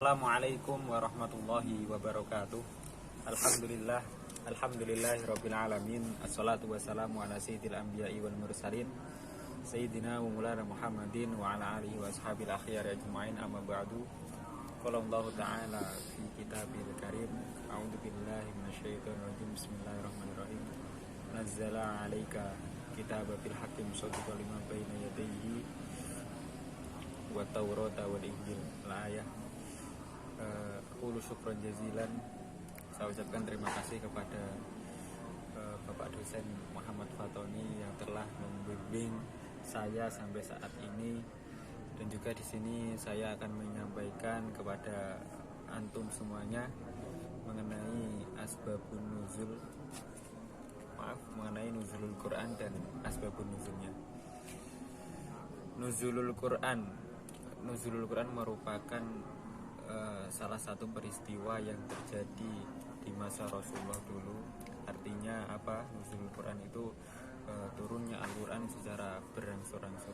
Assalamualaikum warahmatullahi wabarakatuh. Alhamdulillahirabbil alamin. Assalatu wassalamu ala sayyidil anbiya'i wal mursalin sayyidina wa maulana Muhammadin wa ala alihi wa ashabil akhyar ajmain, amma ba'du. Qala Allah ta'ala fi kitabil karim, a'udzu billahi minasyaitonir rajim. Bismillahirrahmanirrahim. Nazzala 'alaika kitaba bil haqqi musaddiqan lima baina yadayhi wa tawrata wal injil. Ayah. Qulu syukran jazilan. Saya ucapkan terima kasih kepada Bapak dosen Muhammad Fatoni yang telah membimbing saya sampai saat ini, dan juga di sini saya akan menyampaikan kepada antum semuanya mengenai mengenai nuzulul Quran dan asbabun nuzulnya. Nuzulul Quran merupakan salah satu peristiwa yang terjadi di masa Rasulullah dulu. Artinya apa? Nuzulul Quran itu turunnya Al-Quran secara berangsur-angsur.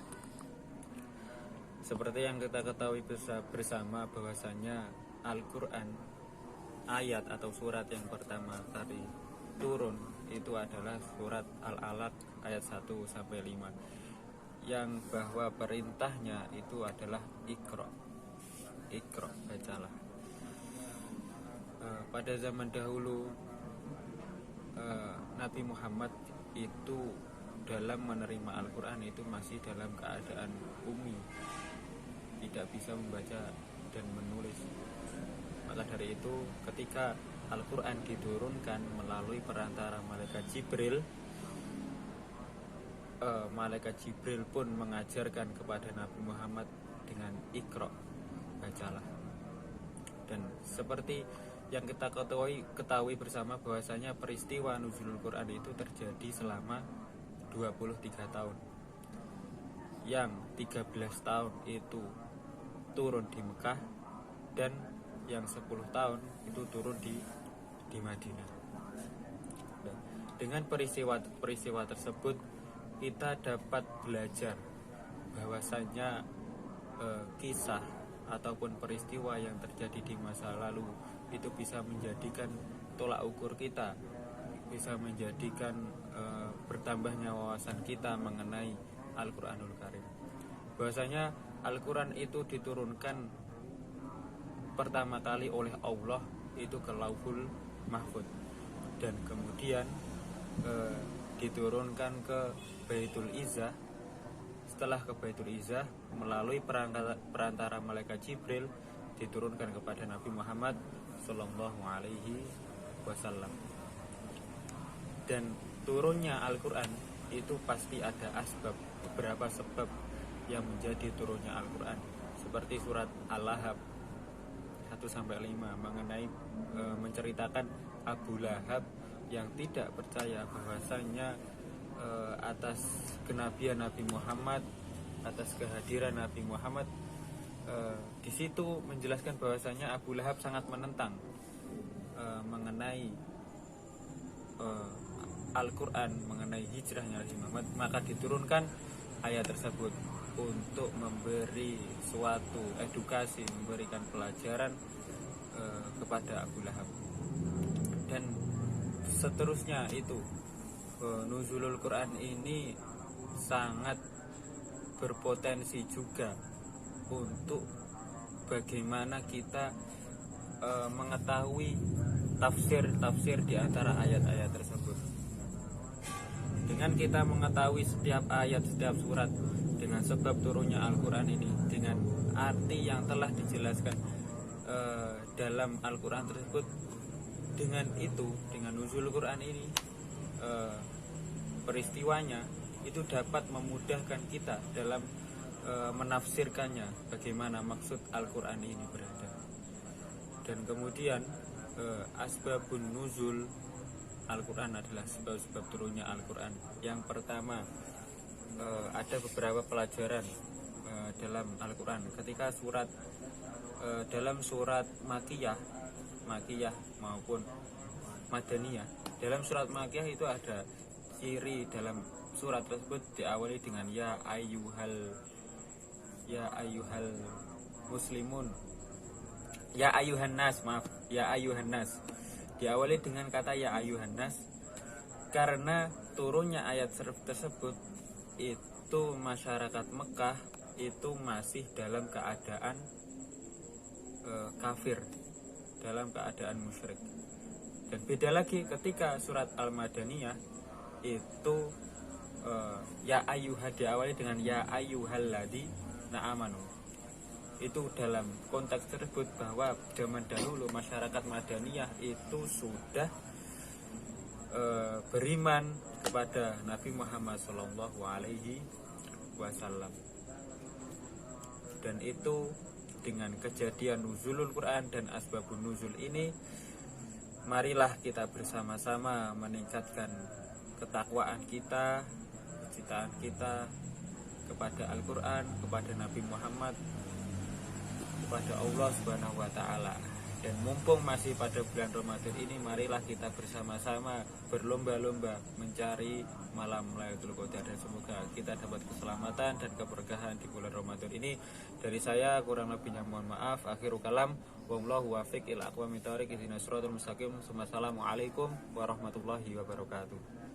Seperti yang kita ketahui bersama bahwasanya Al-Quran, ayat atau surat yang pertama tadi turun itu adalah surat Al-Alaq ayat 1-5, yang bahwa perintahnya itu adalah Iqra, bacalah. Pada zaman dahulu Nabi Muhammad itu dalam menerima Al-Quran itu masih dalam keadaan ummi, tidak bisa membaca dan menulis. Maka dari itu ketika Al-Quran diturunkan melalui perantara malaikat Jibril pun mengajarkan kepada Nabi Muhammad dengan Iqra, bacalah. Dan seperti yang kita ketahui bersama bahwasanya peristiwa nuzulul Quran itu terjadi selama 23 tahun. Yang 13 tahun itu turun di Mekah, dan yang 10 tahun itu turun di Madinah. Dan dengan peristiwa tersebut kita dapat belajar bahwasanya kisah ataupun peristiwa yang terjadi di masa lalu itu bisa menjadikan tolak ukur kita, bisa menjadikan bertambahnya wawasan kita mengenai Al-Quranul Karim. Bahwasanya Al-Quran itu diturunkan pertama kali oleh Allah itu ke Lauhul Mahfud, dan kemudian diturunkan ke Baitul Izzah. Setelah ke Baitul Izzah melalui perantara malaikat Jibril diturunkan kepada Nabi Muhammad Sallallahu Alaihi Wasallam. Dan turunnya Al-Quran itu pasti ada beberapa sebab yang menjadi turunnya Al-Quran. Seperti surat Al-Lahab 1-5 mengenai menceritakan Abu Lahab yang tidak percaya bahwasanya atas kenabian Nabi Muhammad, atas kehadiran Nabi Muhammad. Di situ menjelaskan bahwasanya Abu Lahab sangat menentang mengenai Al-Quran, mengenai hijrahnya Nabi Muhammad. Maka diturunkan ayat tersebut untuk memberi suatu edukasi, memberikan pelajaran kepada Abu Lahab. Dan seterusnya itu nuzulul Quran ini sangat berpotensi juga untuk bagaimana kita mengetahui tafsir di antara ayat-ayat tersebut. Dengan kita mengetahui setiap ayat, setiap surat dengan sebab turunnya Al-Quran ini, dengan arti yang telah dijelaskan dalam Al-Quran tersebut, dengan nuzul Quran ini, peristiwanya itu dapat memudahkan kita dalam menafsirkannya, bagaimana maksud Al-Quran ini berada. Dan kemudian asbabun nuzul Al-Quran adalah sebab-sebab turunnya Al-Quran. Yang pertama, ada beberapa pelajaran dalam Al-Quran. Ketika dalam surat Makiyah maupun Madaniyah. Dalam surat Makiyah itu ada ciri dalam surat tersebut diawali dengan ya ayyuhal muslimun. Ya ayuhan nas, maaf, ya ayuhan nas. Diawali dengan kata ya ayuhan nas karena turunnya ayat tersebut itu masyarakat Mekah itu masih dalam keadaan kafir, dalam keadaan musyrik. Dan beda lagi ketika surat Al-Madaniyah itu ya ayuha diawali dengan ya ayyuhalladi na'amanu. Itu dalam konteks tersebut bahwa zaman dahulu masyarakat Madaniyah itu sudah beriman kepada Nabi Muhammad Shallallahu Alaihi Wasallam. Dan itu dengan kejadian nuzulul Quran dan asbabun nuzul ini, marilah kita bersama-sama meningkatkan ketakwaan kita, kecintaan kita kepada Al-Quran, kepada Nabi Muhammad, kepada Allah Subhanahu wa Ta'ala. Dan mumpung masih pada bulan Ramadan ini, marilah kita bersama-sama berlomba-lomba mencari malam Lailatul Qadar, dan semoga kita dapat keselamatan dan keberkahan di bulan Ramadan ini. Dari saya kurang lebihnya mohon maaf. Akhirul kalam, wallahu wafiq ila aqwamit thoriq, ihdinas siratal mustaqim. Wassalamualaikum warahmatullahi wabarakatuh.